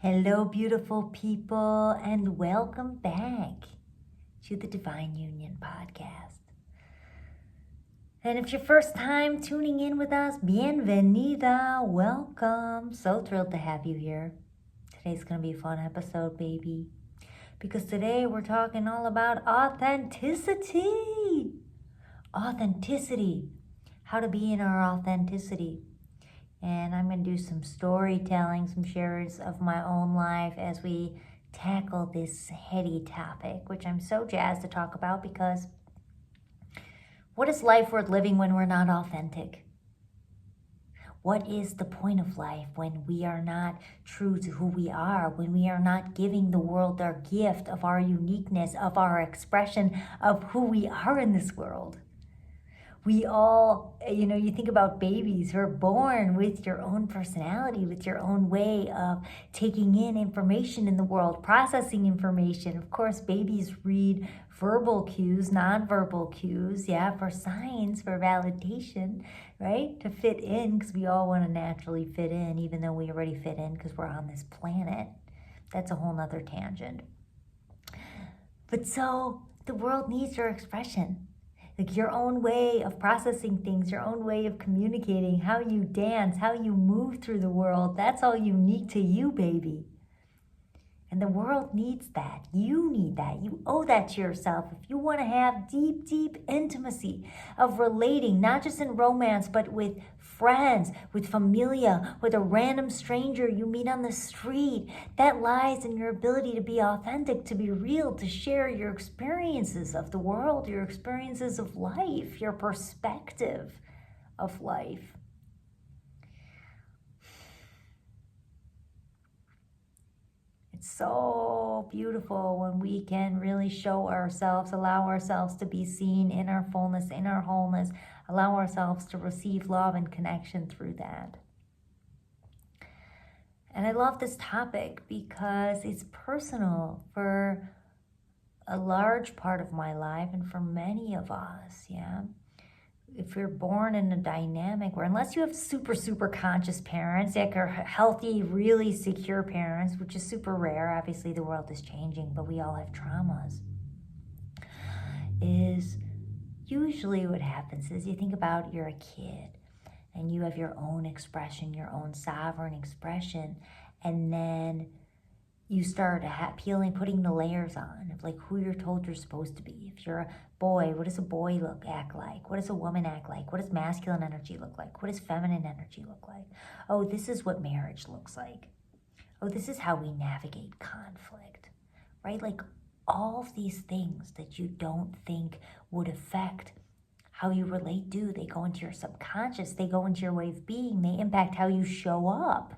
Hello, beautiful people, and welcome back to the Divine Union podcast. And if it's your first time tuning in with us, bienvenida, welcome. So thrilled to have you here. Today's going to be a fun episode, baby, because today we're talking all about authenticity. Authenticity, how to be in our authenticity. And I'm going to do some storytelling, some shares of my own life as we tackle this heady topic, which I'm so jazzed to talk about because what is life worth living when we're not authentic? What is the point of life when we are not true to who we are, when we are not giving the world our gift of our uniqueness, of our expression of who we are in this world? We all, you think about babies who are born with your own personality, with your own way of taking in information in the world, processing information. Of course, babies read verbal cues, nonverbal cues, for signs, for validation, right? To fit in, because we all want to naturally fit in, even though we already fit in because we're on this planet. That's a whole nother tangent. But so the world needs your expression. Like your own way of processing things, your own way of communicating, how you dance, how you move through the world. That's all unique to you, baby. And the world needs that. You need that. You owe that to yourself. If you want to have deep, deep intimacy of relating, not just in romance, but with friends, with familia, with a random stranger you meet on the street, that lies in your ability to be authentic, to be real, to share your experiences of the world, your experiences of life, your perspective of life. It's so beautiful when we can really show ourselves, allow ourselves to be seen in our fullness, in our wholeness, allow ourselves to receive love and connection through that. And I love this topic because it's personal for a large part of my life and for many of us, If you're born in a dynamic where, unless you have super, super conscious parents, like are healthy, really secure parents, which is super rare, obviously the world is changing, but we all have traumas, is usually what happens is you think about you're a kid and you have your own expression, your own sovereign expression, and then you start putting the layers on of like who you're told you're supposed to be. If you're a boy, what does a boy act like? What does a woman act like? What does masculine energy look like? What does feminine energy look like? Oh, this is what marriage looks like. Oh, this is how we navigate conflict, right? Like all of these things that you don't think would affect how you relate do. They go into your subconscious. They go into your way of being. They impact how you show up.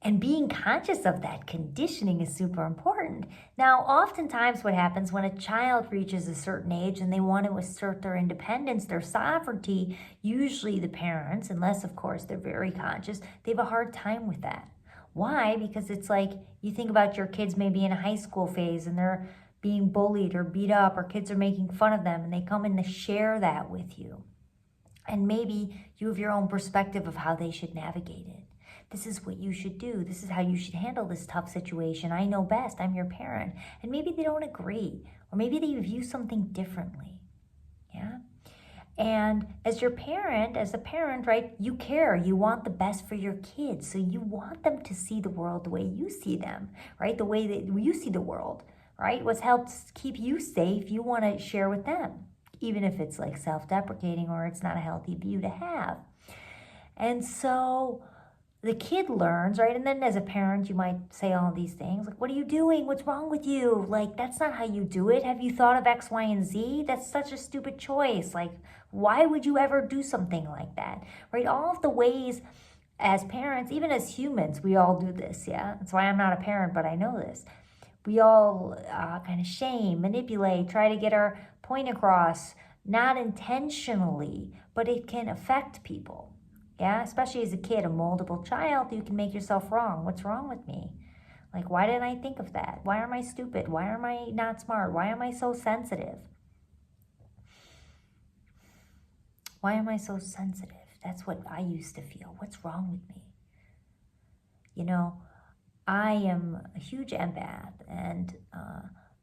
And being conscious of that conditioning is super important. Now, oftentimes what happens when a child reaches a certain age and they want to assert their independence, their sovereignty, usually the parents, unless of course they're very conscious, they have a hard time with that. Why? Because it's like you think about your kids maybe in a high school phase and they're being bullied or beat up or kids are making fun of them and they come in to share that with you. And maybe you have your own perspective of how they should navigate it. This is what you should do. This is how you should handle this tough situation. I know best. I'm your parent. And maybe they don't agree. Or maybe they view something differently. And as a parent, right, you care. You want the best for your kids. So you want them to see the world the way you see them, right? The way that you see the world, right? What's helped keep you safe, you want to share with them. Even if it's like self-deprecating or it's not a healthy view to have. And so the kid learns, right? And then as a parent, you might say all these things like, what are you doing? What's wrong with you? Like, that's not how you do it. Have you thought of X, Y, and Z? That's such a stupid choice. Like, why would you ever do something like that, right? All of the ways as parents, even as humans, we all do this, That's why I'm not a parent, but I know this. We all kind of shame, manipulate, try to get our point across, not intentionally, but it can affect people. Especially as a kid, a moldable child, you can make yourself wrong. What's wrong with me? Like, why didn't I think of that? Why am I stupid? Why am I not smart? Why am I so sensitive? Why am I so sensitive? That's what I used to feel. What's wrong with me? I am a huge empath, and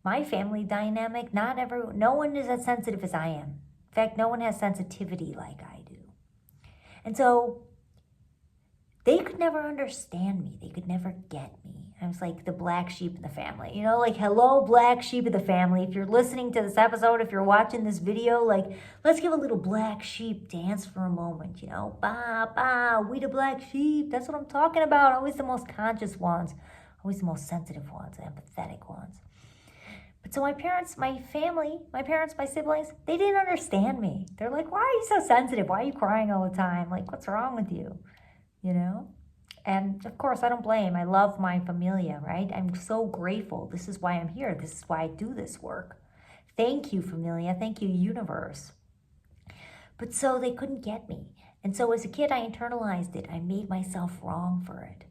my family dynamic, no one is as sensitive as I am. In fact, no one has sensitivity like I do. And so they could never understand me. They could never get me. I was like the black sheep in the family, like, hello, black sheep of the family. If you're listening to this episode, if you're watching this video, like, let's give a little black sheep dance for a moment, ba, ba, we the black sheep. That's what I'm talking about. Always the most conscious ones, always the most sensitive ones, empathetic ones. But so my parents, my siblings, they didn't understand me. They're like, why are you so sensitive? Why are you crying all the time? Like, what's wrong with you? And of course, I don't blame. I love my familia, right? I'm so grateful. This is why I'm here. This is why I do this work. Thank you, familia. Thank you, universe. But so they couldn't get me. And so as a kid, I internalized it. I made myself wrong for it.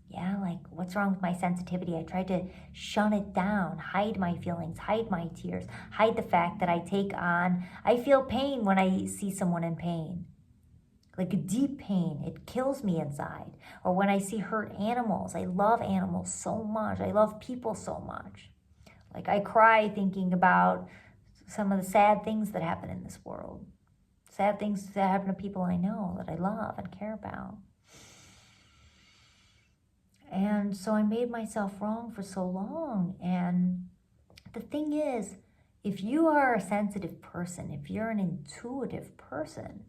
Yeah, like, what's wrong with my sensitivity? I tried to shun it down, hide my feelings, hide my tears, hide the fact that I feel pain when I see someone in pain. Like a deep pain, it kills me inside. Or when I see hurt animals, I love animals so much. I love people so much. Like, I cry thinking about some of the sad things that happen in this world. Sad things that happen to people I know, that I love and care about. And so I made myself wrong for so long. And the thing is, if you are a sensitive person, if you're an intuitive person,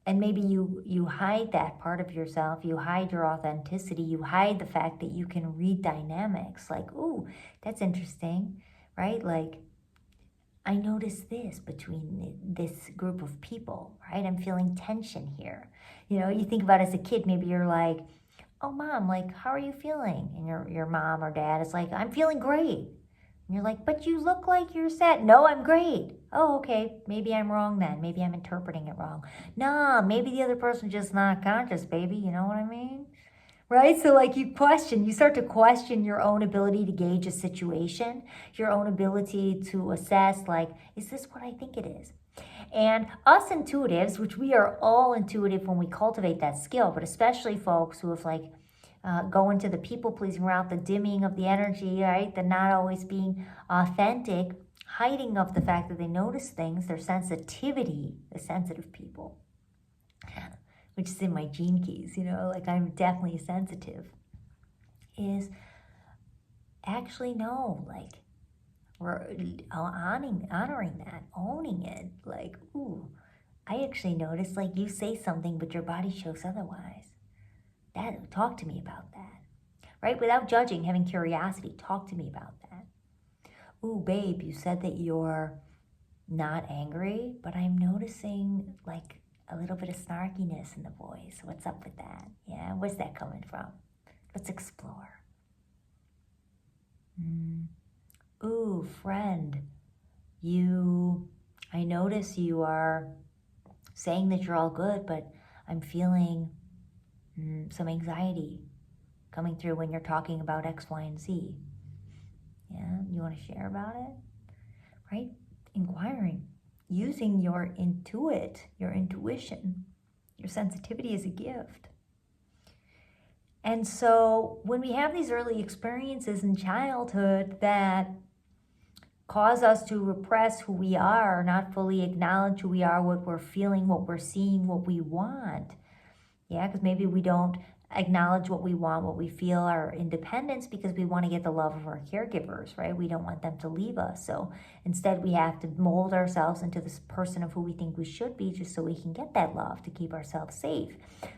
and maybe you hide that part of yourself, you hide your authenticity, you hide the fact that you can read dynamics, like, ooh, that's interesting, right? Like, I noticed this between this group of people, right? I'm feeling tension here. You think about it as a kid, maybe you're like, oh, mom, like, how are you feeling? And your mom or dad is like, I'm feeling great. And you're like, but you look like you're sad. No, I'm great. Oh, okay. Maybe I'm wrong then. Maybe I'm interpreting it wrong. Nah, maybe the other person's just not conscious, baby. You know what I mean? Right? So like you start to question your own ability to gauge a situation, your own ability to assess, like, is this what I think it is? And us intuitives, which we are all intuitive when we cultivate that skill, but especially folks who have go into the people-pleasing route, the dimming of the energy, right? The not always being authentic, hiding of the fact that they notice things, their sensitivity, the sensitive people, which is in my gene keys, like, I'm definitely sensitive, is actually we're honoring that, owning it. Like, ooh, I actually noticed, like, you say something, but your body shows otherwise. Talk to me about that, right? Without judging, having curiosity, talk to me about that. Ooh, babe, you said that you're not angry, but I'm noticing like a little bit of snarkiness in the voice. What's up with that? Yeah, where's that coming from? Let's explore. Ooh, friend, I notice you are saying that you're all good, but I'm feeling some anxiety coming through when you're talking about X, Y, and Z. Yeah, you want to share about it? Right? Inquiring, using your intuition, your sensitivity as a gift. And so when we have these early experiences in childhood that cause us to repress who we are, not fully acknowledge who we are, what we're feeling, what we're seeing, what we want, because maybe we don't acknowledge what we want, what we feel, our independence, because we want to get the love of our caregivers, right? We don't want them to leave us. So instead we have to mold ourselves into this person of who we think we should be, just so we can get that love to keep ourselves safe,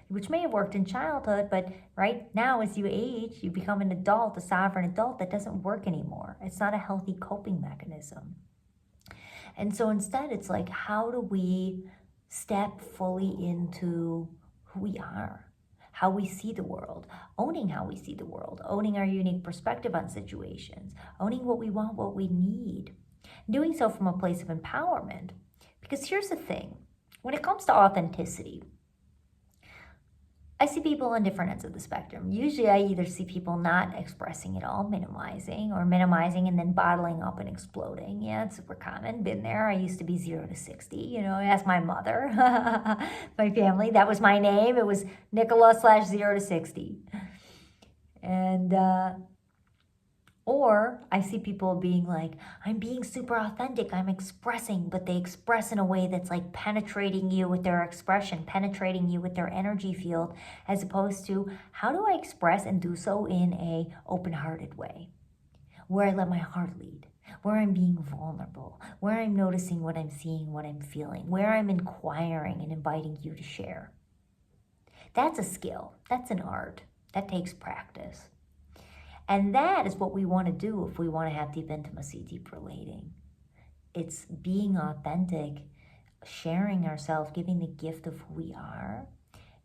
which may have worked in childhood, but right now as you age, you become an adult, a sovereign adult, that doesn't work anymore. It's not a healthy coping mechanism. And so instead it's like, how do we step fully into who we are, how we see the world, owning how we see the world, owning our unique perspective on situations, owning what we want, what we need, doing so from a place of empowerment. Because here's the thing, when it comes to authenticity, I see people on different ends of the spectrum. Usually I either see people not expressing at all, minimizing, or minimizing and then bottling up and exploding. Yeah, it's super common. Been there. I used to be 0 to 60. Ask my mother, my family. That was my name. It was Nicola/0 to 60. And, or I see people being like, I'm being super authentic, I'm expressing, but they express in a way that's like penetrating you with their expression, penetrating you with their energy field, as opposed to how do I express and do so in a open-hearted way, where I let my heart lead, where I'm being vulnerable, where I'm noticing what I'm seeing, what I'm feeling, where I'm inquiring and inviting you to share. That's a skill, that's an art, that takes practice. And that is what we want to do if we want to have deep intimacy, deep relating. It's being authentic, sharing ourselves, giving the gift of who we are,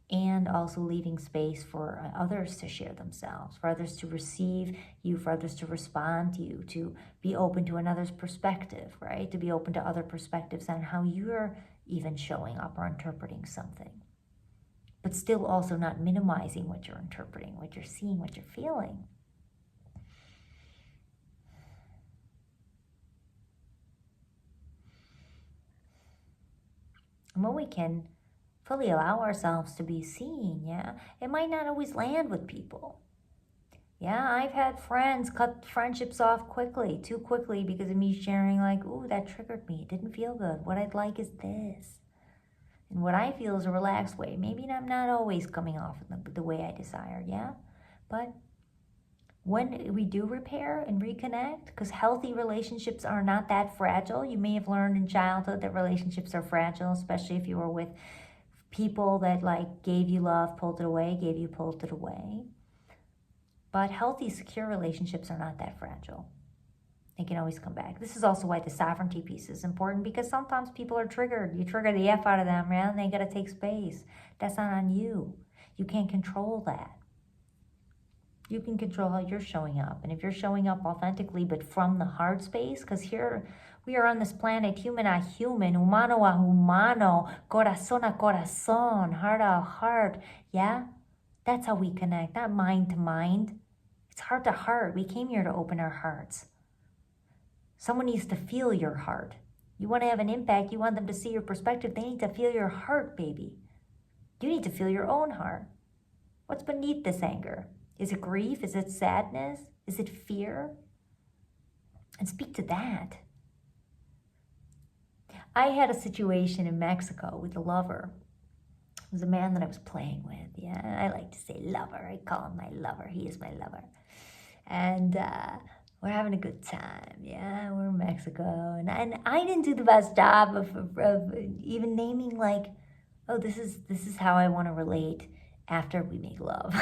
and also leaving space for others to share themselves, for others to receive you, for others to respond to you, to be open to another's perspective, right? To be open to other perspectives on how you're even showing up or interpreting something. But still also not minimizing what you're interpreting, what you're seeing, what you're feeling. And when we can fully allow ourselves to be seen, yeah, it might not always land with people. Yeah, I've had friends cut friendships off quickly, too quickly, because of me sharing like, ooh, that triggered me. It didn't feel good. What I'd like is this. And what I feel is a relaxed way. Maybe I'm not always coming off the way I desire, yeah? But when we do repair and reconnect, because healthy relationships are not that fragile. You may have learned in childhood that relationships are fragile, especially if you were with people that like gave you love, pulled it away, gave you, pulled it away. But healthy, secure relationships are not that fragile. They can always come back. This is also why the sovereignty piece is important, because sometimes people are triggered. You trigger the F out of them, man, and they got to take space. That's not on you. You can't control that. You can control how you're showing up. And if you're showing up authentically, but from the heart space, because here we are on this planet, human a human, humano a humano, corazón a corazón, heart a heart, yeah? That's how we connect, not mind to mind. It's heart to heart. We came here to open our hearts. Someone needs to feel your heart. You want to have an impact, you want them to see your perspective, they need to feel your heart, baby. You need to feel your own heart. What's beneath this anger? Is it grief? Is it sadness? Is it fear? And speak to that. I had a situation in Mexico with a lover. It was a man that I was playing with. Yeah, I like to say lover. I call him my lover. He is my lover. And we're having a good time. Yeah, we're in Mexico. And I didn't do the best job of even naming like, oh, this is how I want to relate after we make love.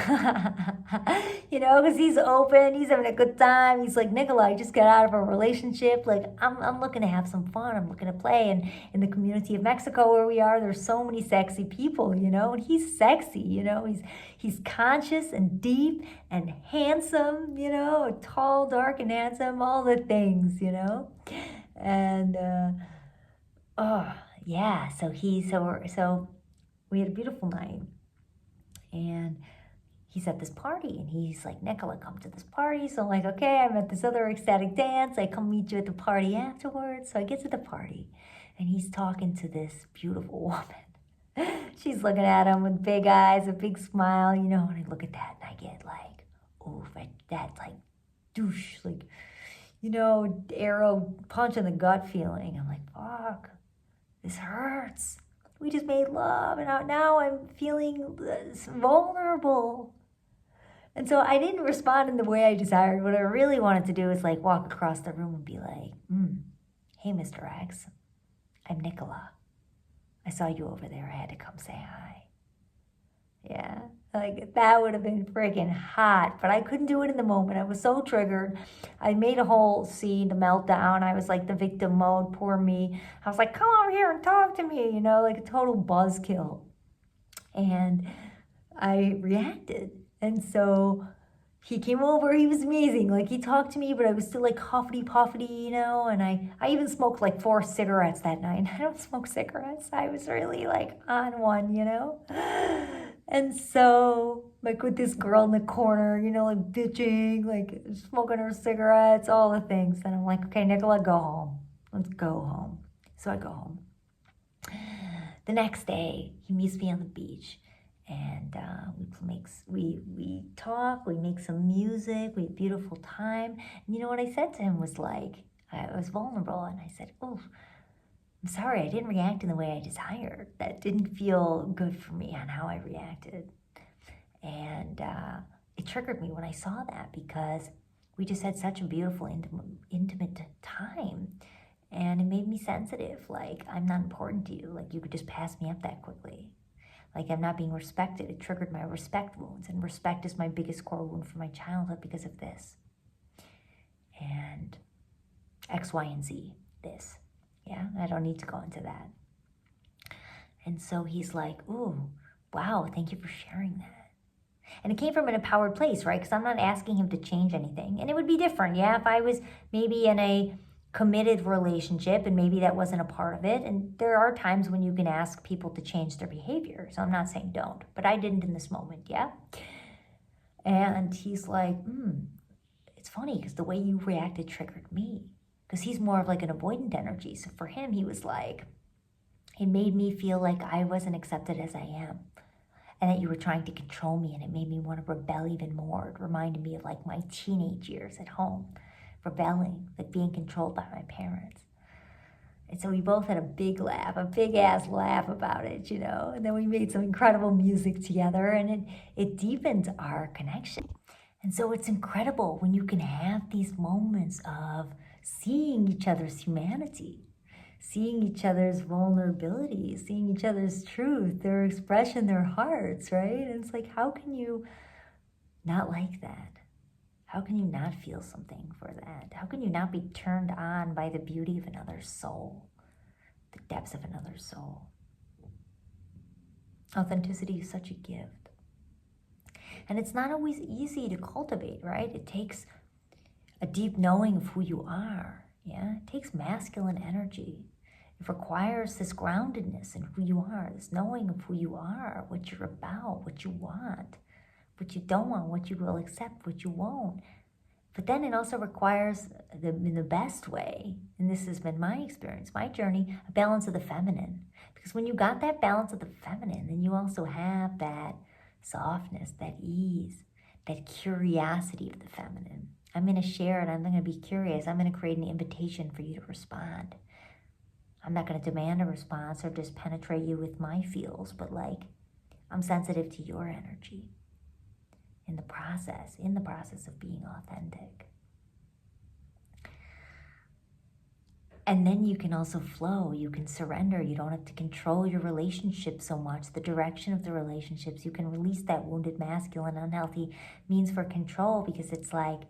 Because he's open, he's having a good time. He's like, Nicola, I just got out of a relationship. Like, I'm looking to have some fun. I'm looking to play. And in the community of Mexico where we are, there's so many sexy people, and he's sexy, he's conscious and deep and handsome, tall, dark, and handsome, all the things, And, oh, yeah, so we had a beautiful night. And he's at this party, and he's like, Nicola, come to this party. So I'm like, okay, I'm at this other ecstatic dance. I come meet you at the party afterwards. So I get to the party, and he's talking to this beautiful woman. She's looking at him with big eyes, a big smile, and I look at that, and I get like, ooh, that like douche, like, arrow punch in the gut feeling. I'm like, fuck, this hurts. We just made love, and now I'm feeling vulnerable. And so I didn't respond in the way I desired. What I really wanted to do is like walk across the room and be like, hey, Mr. X, I'm Nicola. I saw you over there. I had to come say hi. Yeah, like that would have been freaking hot, but I couldn't do it in the moment. I was so triggered. I made a whole scene, the meltdown. I was like the victim mode, poor me. I was like, come over here and talk to me, like a total buzzkill. And I reacted. And so he came over, he was amazing. Like he talked to me, but I was still like huffy puffy, and I even smoked like 4 cigarettes that night. I don't smoke cigarettes. I was really like on one, And so, like with this girl in the corner, like bitching, like smoking her cigarettes, all the things. And I'm like, okay, Nicola, go home. Let's go home. So I go home. The next day, he meets me on the beach, and we talk, we make some music, we have a beautiful time. And you know what I said to him was like, I was vulnerable, and I said, "Oh, I'm sorry, I didn't react in the way I desired. That didn't feel good for me on how I reacted." And it triggered me when I saw that, because we just had such a beautiful, intimate time. And it made me sensitive. Like, I'm not important to you. Like, you could just pass me up that quickly. Like, I'm not being respected. It triggered my respect wounds. And respect is my biggest core wound from my childhood because of this. And X, Y, and Z, this. Yeah, I don't need to go into that. And so he's like, ooh, wow, thank you for sharing that. And it came from an empowered place, right? Because I'm not asking him to change anything. And it would be different, yeah, if I was maybe in a committed relationship and maybe that wasn't a part of it. And there are times when you can ask people to change their behavior. So I'm not saying don't, but I didn't in this moment, yeah? And he's like, it's funny because the way you reacted triggered me. Because he's more of like an avoidant energy. So for him, he was like, it made me feel like I wasn't accepted as I am. And that you were trying to control me, and it made me want to rebel even more. It reminded me of like my teenage years at home, rebelling, like being controlled by my parents. And so we both had a big laugh, a big ass laugh about it, and then we made some incredible music together, and it deepened our connection. And so it's incredible when you can have these moments of seeing each other's humanity, seeing each other's vulnerability, seeing each other's truth, their expression, their hearts, right? And it's like, how can you not like that? How can you not feel something for that? How can you not be turned on by the beauty of another soul, the depths of another soul? Authenticity is such a gift. And it's not always easy to cultivate, right? It takes a deep knowing of who you are. Yeah, it takes masculine energy. It requires this groundedness in who you are, this knowing of who you are, what you're about, what you want, what you don't want, what you will accept, what you won't. But then it also requires, in the best way, and this has been my experience, my journey, a balance of the feminine. Because when you got that balance of the feminine, then you also have that softness, that ease, that curiosity of the feminine. I'm going to share it. I'm going to be curious. I'm going to create an invitation for you to respond. I'm not going to demand a response or just penetrate you with my feels, but like, I'm sensitive to your energy in the process of being authentic. And then you can also flow, you can surrender, you don't have to control your relationship so much, the direction of the relationships. You can release that wounded masculine, unhealthy means for control, because it's like,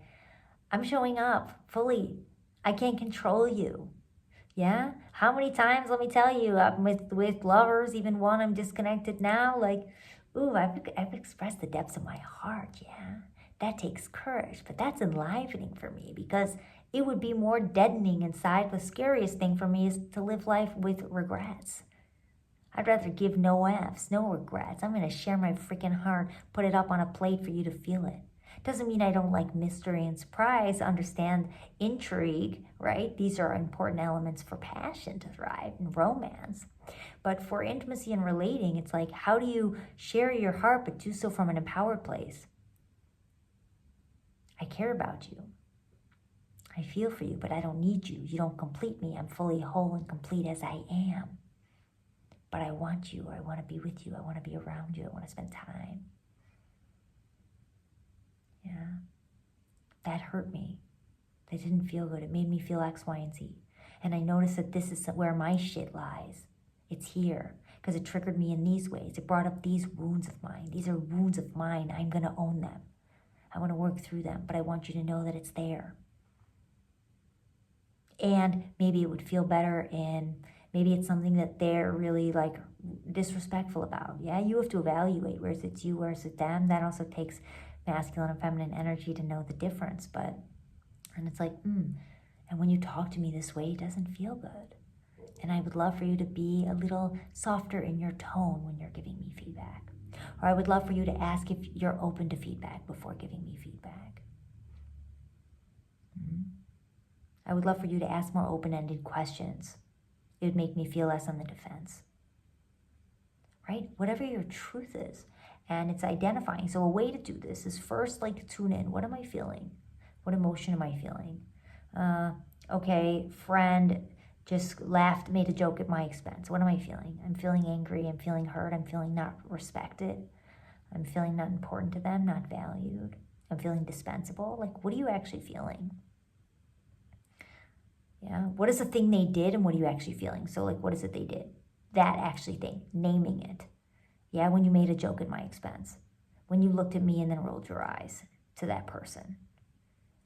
I'm showing up fully. I can't control you. Yeah? How many times, let me tell you, I'm with lovers, even one I'm disconnected now, like, ooh, I've expressed the depths of my heart, yeah? That takes courage, but that's enlivening for me, because it would be more deadening inside. The scariest thing for me is to live life with regrets. I'd rather give no F's, no regrets. I'm going to share my freaking heart, put it up on a plate for you to feel it. Doesn't mean I don't like mystery and surprise, understand intrigue, right? These are important elements for passion to thrive and romance. But for intimacy and relating, it's like, how do you share your heart but do so from an empowered place? I care about you. I feel for you, but I don't need you. You don't complete me. I'm fully whole and complete as I am. But I want you. I want to be with you. I want to be around you. I want to spend time. Yeah. That hurt me. That didn't feel good. It made me feel X, Y, and Z. And I noticed that this is where my shit lies. It's here. Because it triggered me in these ways. It brought up these wounds of mine. These are wounds of mine. I'm going to own them. I want to work through them. But I want you to know that it's there. And maybe it would feel better in, maybe it's something that they're really like disrespectful about. Yeah, you have to evaluate where's it's you, where's it them. That also takes masculine and feminine energy to know the difference. But, and it's like, and when you talk to me this way, it doesn't feel good. And I would love for you to be a little softer in your tone when you're giving me feedback. Or I would love for you to ask if you're open to feedback before giving me feedback. I would love for you to ask more open-ended questions. It would make me feel less on the defense. Right? Whatever your truth is. And it's identifying. So a way to do this is first like tune in. What am I feeling? What emotion am I feeling? Okay, friend just laughed, made a joke at my expense. What am I feeling? I'm feeling angry. I'm feeling hurt. I'm feeling not respected. I'm feeling not important to them, not valued. I'm feeling dispensable. Like, what are you actually feeling? Yeah. What is the thing they did and what are you actually feeling? So like, what is it they did? That actually thing, naming it. Yeah. When you made a joke at my expense, when you looked at me and then rolled your eyes to that person,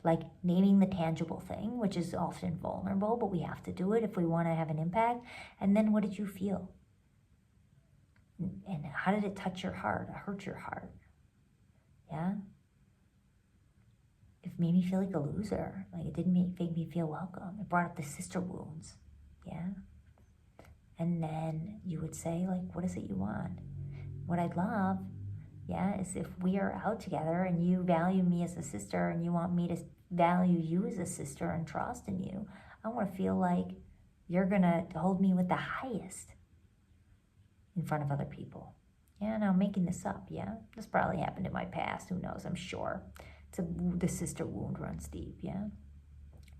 like naming the tangible thing, which is often vulnerable, but we have to do it if we want to have an impact. And then what did you feel? And how did it touch your heart, hurt your heart? Yeah. It made me feel like a loser. Like it didn't make me feel welcome. It brought up the sister wounds. Yeah. And then you would say, like, what is it you want? What I'd love, yeah, is if we are out together and you value me as a sister and you want me to value you as a sister and trust in you, I want to feel like you're going to hold me with the highest in front of other people. Yeah, now I'm making this up, yeah? This probably happened in my past. Who knows? I'm sure. The sister wound runs deep, yeah?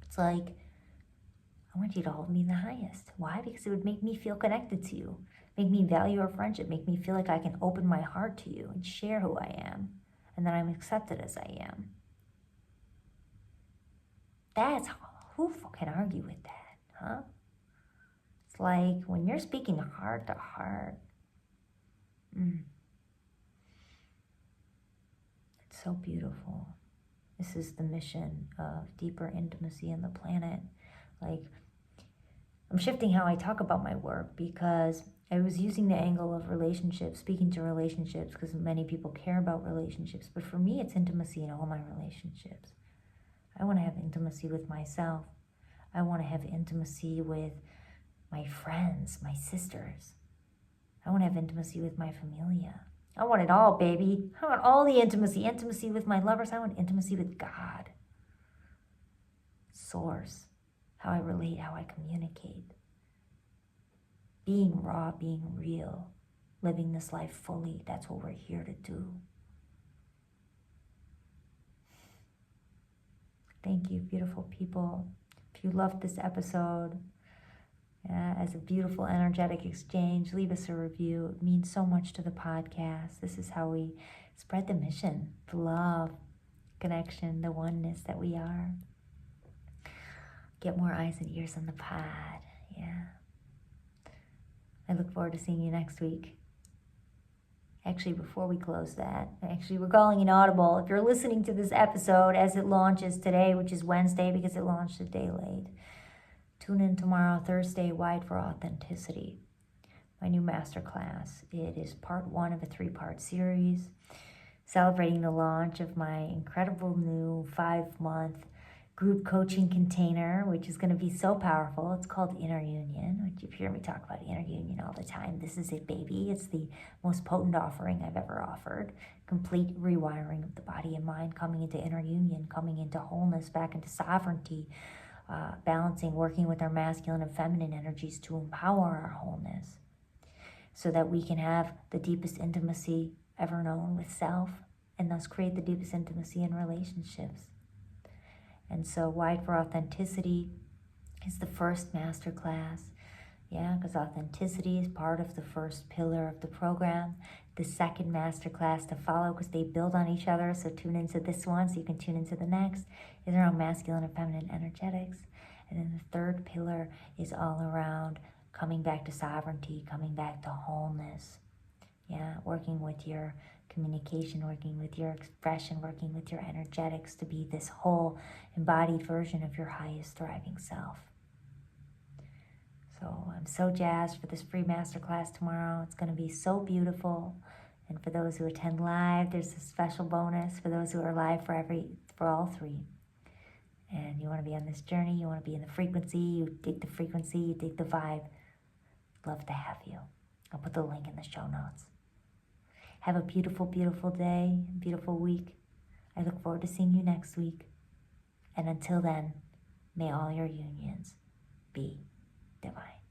It's like, I want you to hold me in the highest. Why? Because it would make me feel connected to you, make me value our friendship, make me feel like I can open my heart to you and share who I am, and that I'm accepted as I am. That's, who can argue with that, huh? It's like when you're speaking heart to heart, it's so beautiful. This is the mission of deeper intimacy on the planet. Like, I'm shifting how I talk about my work because I was using the angle of relationships, speaking to relationships, because many people care about relationships. But for me, it's intimacy in all my relationships. I want to have intimacy with myself. I want to have intimacy with my friends, my sisters. I want to have intimacy with my familia. I want it all, baby. I want all the intimacy. Intimacy with my lovers. I want intimacy with God. Source. How I relate, how I communicate. Being raw, being real. Living this life fully. That's what we're here to do. Thank you, beautiful people. If you loved this episode, as a beautiful energetic exchange, leave us a review. It means so much to the podcast. This is how we spread the mission, the love, connection, the oneness that we are. Get more eyes and ears on the pod. Yeah. I look forward to seeing you next week. Actually, before we close that, we're calling an audible. If you're listening to this episode as it launches today, which is Wednesday because it launched a day late, tune in tomorrow, Thursday, Wide for Authenticity, my new masterclass. It is part 1 of a 3-part series celebrating the launch of my incredible new 5-month group coaching container, which is going to be so powerful. It's called Inner Union, which you hear me talk about Inner Union all the time. This is it, baby. It's the most potent offering I've ever offered. Complete rewiring of the body and mind, coming into inner union, coming into wholeness, back into sovereignty, balancing, working with our masculine and feminine energies to empower our wholeness so that we can have the deepest intimacy ever known with self and thus create the deepest intimacy in relationships. And so Wide for Authenticity is the first masterclass. Yeah, because authenticity is part of the first pillar of the program. The second masterclass to follow, because they build on each other, so tune into this one so you can tune into the next, is around masculine and feminine energetics. And then the third pillar is all around coming back to sovereignty, coming back to wholeness. Yeah, working with your communication, working with your expression, working with your energetics to be this whole embodied version of your highest thriving self. So I'm so jazzed for this free masterclass tomorrow. It's going to be so beautiful. And for those who attend live, there's a special bonus for those who are live for all 3. And you want to be on this journey, you want to be in the frequency, you dig the frequency, you dig the vibe. Love to have you. I'll put the link in the show notes. Have a beautiful, beautiful day, beautiful week. I look forward to seeing you next week. And until then, may all your unions be divine.